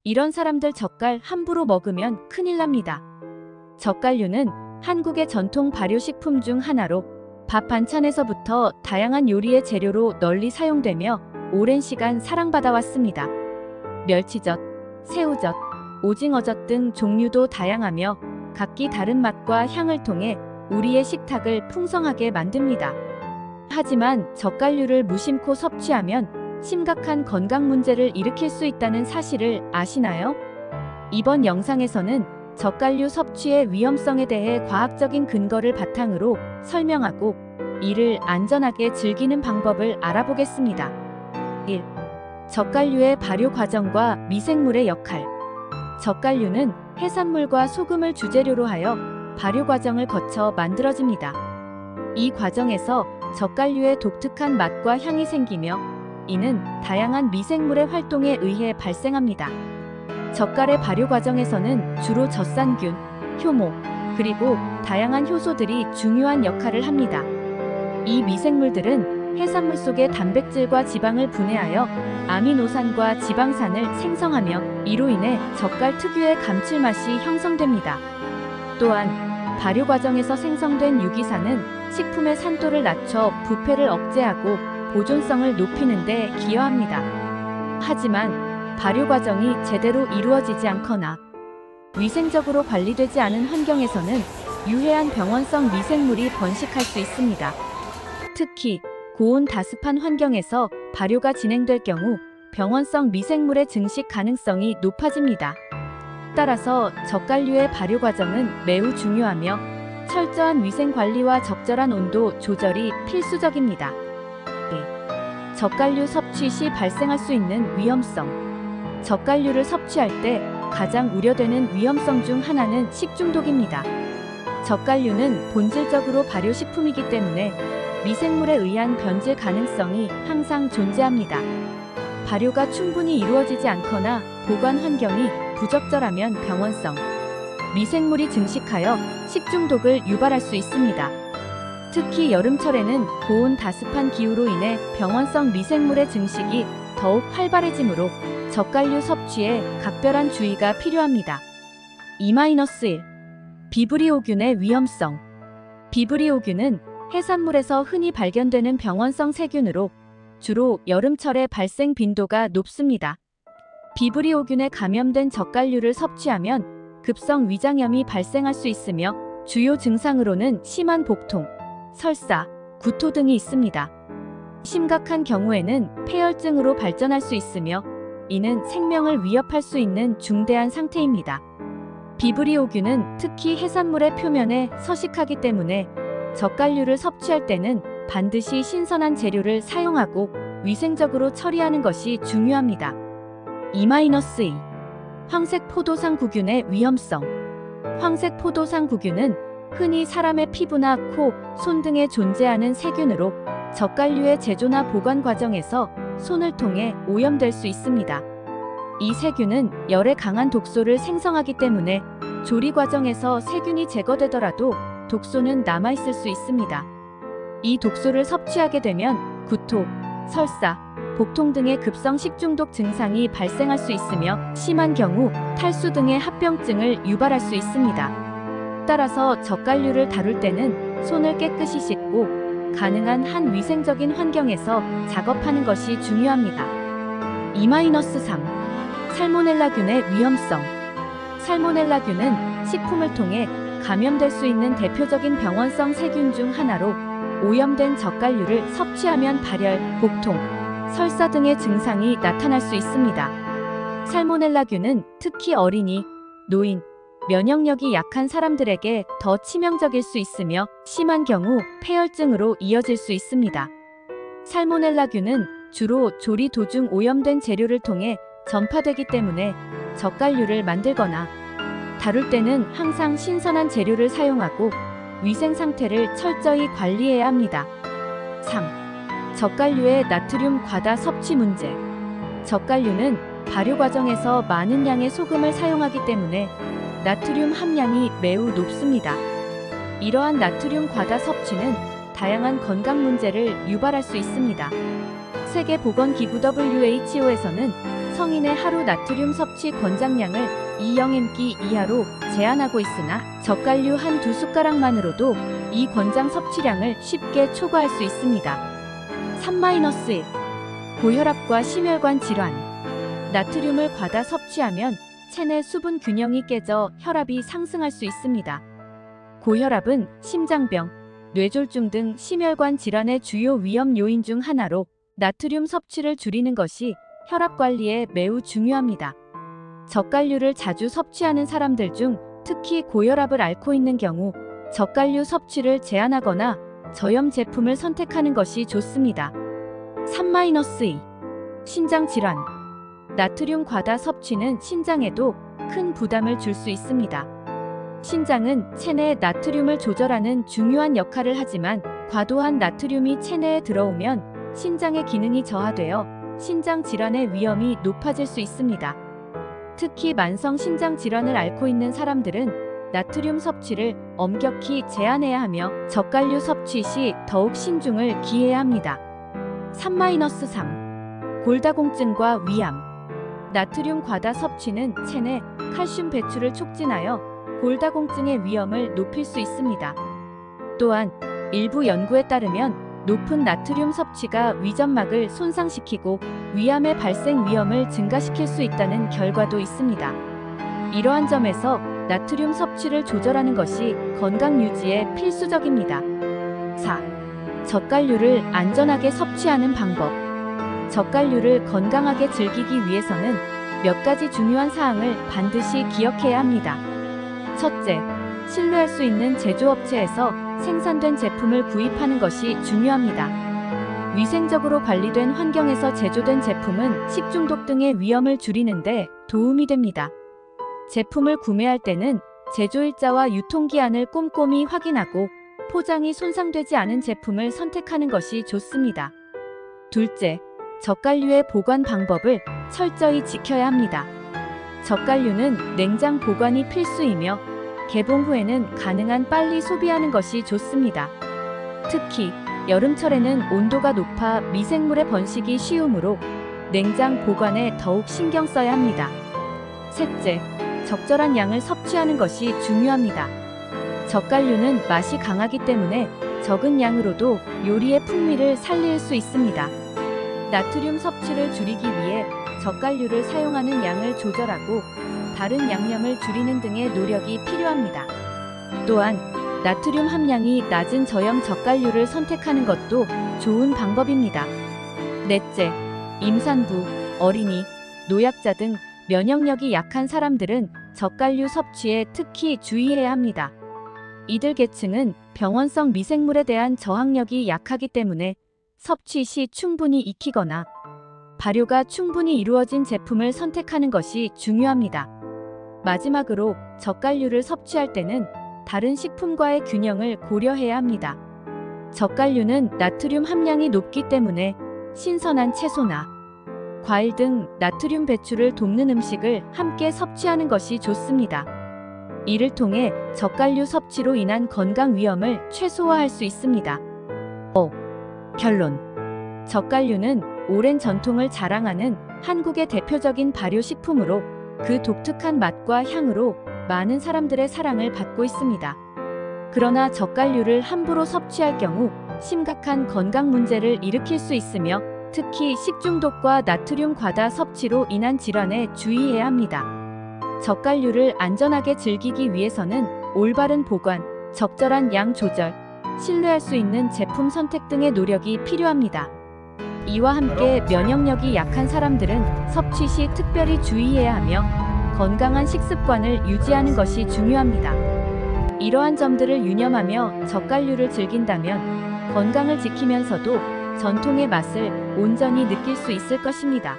이런 사람들 젓갈 함부로 먹으면 큰일 납니다. 젓갈류는 한국의 전통 발효식품 중 하나로 밥 반찬에서부터 다양한 요리의 재료로 널리 사용되며 오랜 시간 사랑받아왔습니다. 멸치젓, 새우젓, 오징어젓 등 종류도 다양하며 각기 다른 맛과 향을 통해 우리의 식탁을 풍성하게 만듭니다. 하지만 젓갈류를 무심코 섭취하면 심각한 건강 문제를 일으킬 수 있다는 사실을 아시나요? 이번 영상에서는 젓갈류 섭취의 위험성에 대해 과학적인 근거를 바탕으로 설명하고 이를 안전하게 즐기는 방법을 알아보겠습니다. 1. 젓갈류의 발효 과정과 미생물의 역할. 젓갈류는 해산물과 소금을 주재료로 하여 발효 과정을 거쳐 만들어집니다. 이 과정에서 젓갈류의 독특한 맛과 향이 생기며 이는 다양한 미생물의 활동에 의해 발생합니다. 젓갈의 발효 과정에서는 주로 젖산균, 효모, 그리고 다양한 효소들이 중요한 역할을 합니다. 이 미생물들은 해산물 속의 단백질과 지방을 분해하여 아미노산과 지방산을 생성하며 이로 인해 젓갈 특유의 감칠맛이 형성됩니다. 또한 발효 과정에서 생성된 유기산은 식품의 산도를 낮춰 부패를 억제하고 보존성을 높이는 데 기여합니다. 하지만 발효 과정이 제대로 이루어지지 않거나 위생적으로 관리되지 않은 환경에서는 유해한 병원성 미생물이 번식할 수 있습니다. 특히 고온 다습한 환경에서 발효가 진행될 경우 병원성 미생물의 증식 가능성이 높아집니다. 따라서 젓갈류의 발효 과정은 매우 중요하며 철저한 위생 관리와 적절한 온도 조절이 필수적입니다. 젓갈류 섭취 시 발생할 수 있는 위험성. 젓갈류를 섭취할 때 가장 우려되는 위험성 중 하나는 식중독입니다. 젓갈류는 본질적으로 발효식품이기 때문에 미생물에 의한 변질 가능성이 항상 존재합니다. 발효가 충분히 이루어지지 않거나 보관 환경이 부적절하면 병원성 미생물이 증식하여 식중독을 유발할 수 있습니다. 특히 여름철에는 고온 다습한 기후로 인해 병원성 미생물의 증식이 더욱 활발해지므로 젓갈류 섭취에 각별한 주의가 필요합니다. 2-1. 비브리오균의 위험성. 비브리오균은 해산물에서 흔히 발견되는 병원성 세균으로 주로 여름철에 발생 빈도가 높습니다. 비브리오균에 감염된 젓갈류를 섭취하면 급성 위장염이 발생할 수 있으며 주요 증상으로는 심한 복통, 설사, 구토 등이 있습니다. 심각한 경우에는 폐혈증으로 발전할 수 있으며 이는 생명을 위협할 수 있는 중대한 상태입니다. 비브리오균은 특히 해산물의 표면에 서식하기 때문에 젓갈류를 섭취할 때는 반드시 신선한 재료를 사용하고 위생적으로 처리하는 것이 중요합니다. 2-2. 황색 포도상 구균의 위험성. 황색 포도상 구균은 흔히 사람의 피부나 코, 손 등에 존재하는 세균으로 젓갈류의 제조나 보관 과정에서 손을 통해 오염될 수 있습니다. 이 세균은 열에 강한 독소를 생성하기 때문에 조리 과정에서 세균이 제거되더라도 독소는 남아있을 수 있습니다. 이 독소를 섭취하게 되면 구토, 설사, 복통 등의 급성 식중독 증상이 발생할 수 있으며 심한 경우 탈수 등의 합병증을 유발할 수 있습니다. 따라서 젓갈류를 다룰 때는 손을 깨끗이 씻고 가능한 한 위생적인 환경에서 작업하는 것이 중요합니다. 2-3. 살모넬라균의 위험성. 살모넬라균은 식품을 통해 감염될 수 있는 대표적인 병원성 세균 중 하나로 오염된 젓갈류를 섭취하면 발열, 복통, 설사 등의 증상이 나타날 수 있습니다. 살모넬라균은 특히 어린이, 노인, 면역력이 약한 사람들에게 더 치명적일 수 있으며 심한 경우 폐혈증으로 이어질 수 있습니다. 살모넬라균은 주로 조리 도중 오염된 재료를 통해 전파되기 때문에 젓갈류를 만들거나 다룰 때는 항상 신선한 재료를 사용하고 위생 상태를 철저히 관리해야 합니다. 3. 젓갈류의 나트륨 과다 섭취 문제. 젓갈류는 발효 과정에서 많은 양의 소금을 사용하기 때문에 나트륨 함량이 매우 높습니다. 이러한 나트륨 과다 섭취는 다양한 건강 문제를 유발할 수 있습니다. 세계보건기구 WHO에서는 성인의 하루 나트륨 섭취 권장량을 2mg 이하로 제한하고 있으나 젓갈류 한두 숟가락만으로도 이 권장 섭취량을 쉽게 초과할 수 있습니다. 3-1. 고혈압과 심혈관 질환. 나트륨을 과다 섭취하면 체내 수분 균형이 깨져 혈압이 상승할 수 있습니다. 고혈압은 심장병, 뇌졸중 등 심혈관 질환의 주요 위험 요인 중 하나로 나트륨 섭취를 줄이는 것이 혈압 관리에 매우 중요합니다. 젓갈류를 자주 섭취하는 사람들 중 특히 고혈압을 앓고 있는 경우 젓갈류 섭취를 제한하거나 저염 제품을 선택하는 것이 좋습니다. 3-2. 신장 질환. 나트륨 과다 섭취는 신장에도 큰 부담을 줄 수 있습니다. 신장은 체내의 나트륨을 조절하는 중요한 역할을 하지만 과도한 나트륨이 체내에 들어오면 신장의 기능이 저하되어 신장 질환의 위험이 높아질 수 있습니다. 특히 만성 신장 질환을 앓고 있는 사람들은 나트륨 섭취를 엄격히 제한해야 하며 젓갈류 섭취 시 더욱 신중을 기해야 합니다. 3-3. 골다공증과 위암. 나트륨 과다 섭취는 체내 칼슘 배출을 촉진하여 골다공증의 위험을 높일 수 있습니다. 또한 일부 연구에 따르면 높은 나트륨 섭취가 위점막을 손상시키고 위암의 발생 위험을 증가시킬 수 있다는 결과도 있습니다. 이러한 점에서 나트륨 섭취를 조절하는 것이 건강 유지에 필수적입니다. 4. 젓갈류를 안전하게 섭취하는 방법. 젓갈류를 건강하게 즐기기 위해서는 몇 가지 중요한 사항을 반드시 기억해야 합니다. 첫째, 신뢰할 수 있는 제조업체에서 생산된 제품을 구입하는 것이 중요합니다. 위생적으로 관리된 환경에서 제조된 제품은 식중독 등의 위험을 줄이는 데 도움이 됩니다. 제품을 구매할 때는 제조일자와 유통기한을 꼼꼼히 확인하고 포장이 손상되지 않은 제품을 선택하는 것이 좋습니다. 둘째, 젓갈류의 보관 방법을 철저히 지켜야 합니다. 젓갈류는 냉장 보관이 필수이며 개봉 후에는 가능한 빨리 소비하는 것이 좋습니다. 특히 여름철에는 온도가 높아 미생물의 번식이 쉬우므로 냉장 보관에 더욱 신경 써야 합니다. 셋째, 적절한 양을 섭취하는 것이 중요합니다. 젓갈류는 맛이 강하기 때문에 적은 양으로도 요리의 풍미를 살릴 수 있습니다. 나트륨 섭취를 줄이기 위해 젓갈류를 사용하는 양을 조절하고 다른 양념을 줄이는 등의 노력이 필요합니다. 또한 나트륨 함량이 낮은 저염 젓갈류를 선택하는 것도 좋은 방법입니다. 넷째, 임산부, 어린이, 노약자 등 면역력이 약한 사람들은 젓갈류 섭취에 특히 주의해야 합니다. 이들 계층은 병원성 미생물에 대한 저항력이 약하기 때문에 섭취 시 충분히 익히거나 발효가 충분히 이루어진 제품을 선택하는 것이 중요합니다. 마지막으로 젓갈류를 섭취할 때는 다른 식품과의 균형을 고려해야 합니다. 젓갈류는 나트륨 함량이 높기 때문에 신선한 채소나 과일 등 나트륨 배출을 돕는 음식을 함께 섭취하는 것이 좋습니다. 이를 통해 젓갈류 섭취로 인한 건강 위험을 최소화할 수 있습니다. 결론. 젓갈류는 오랜 전통을 자랑하는 한국의 대표적인 발효식품으로 그 독특한 맛과 향으로 많은 사람들의 사랑을 받고 있습니다. 그러나 젓갈류를 함부로 섭취할 경우 심각한 건강 문제를 일으킬 수 있으며 특히 식중독과 나트륨 과다 섭취로 인한 질환에 주의해야 합니다. 젓갈류를 안전하게 즐기기 위해서는 올바른 보관, 적절한 양 조절, 신뢰할 수 있는 제품 선택 등의 노력이 필요합니다. 이와 함께 면역력이 약한 사람들은 섭취 시 특별히 주의해야 하며 건강한 식습관을 유지하는 것이 중요합니다. 이러한 점들을 유념하며 젓갈류를 즐긴다면 건강을 지키면서도 전통의 맛을 온전히 느낄 수 있을 것입니다.